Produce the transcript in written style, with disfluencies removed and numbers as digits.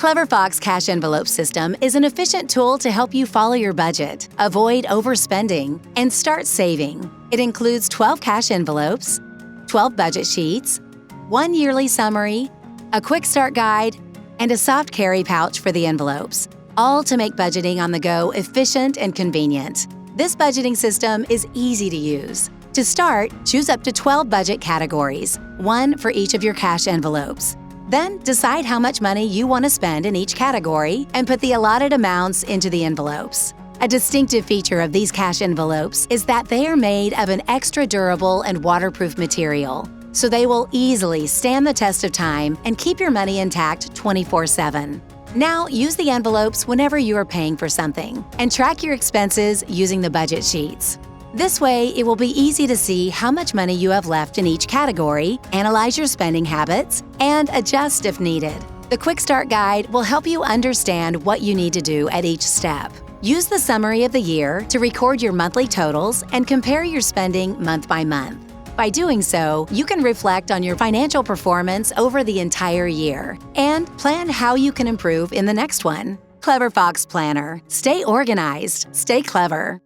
Clever Fox Cash Envelope System is an efficient tool to help you follow your budget, avoid overspending, and start saving. It includes 12 cash envelopes, 12 budget sheets, 1 yearly summary, a quick start guide, and a soft carry pouch for the envelopes, all to make budgeting on the go efficient and convenient. This budgeting system is easy to use. To start, choose up to 12 budget categories, one for each of your cash envelopes. Then decide how much money you want to spend in each category and put the allotted amounts into the envelopes. A distinctive feature of these cash envelopes is that they are made of an extra durable and waterproof material, so they will easily stand the test of time and keep your money intact 24/7. Now, use the envelopes whenever you are paying for something and track your expenses using the budget sheets. This way, it will be easy to see how much money you have left in each category, analyze your spending habits, and adjust if needed. The Quick Start Guide will help you understand what you need to do at each step. Use the summary of the year to record your monthly totals and compare your spending month by month. By doing so, you can reflect on your financial performance over the entire year and plan how you can improve in the next one. Clever Fox Planner. Stay organized, stay clever.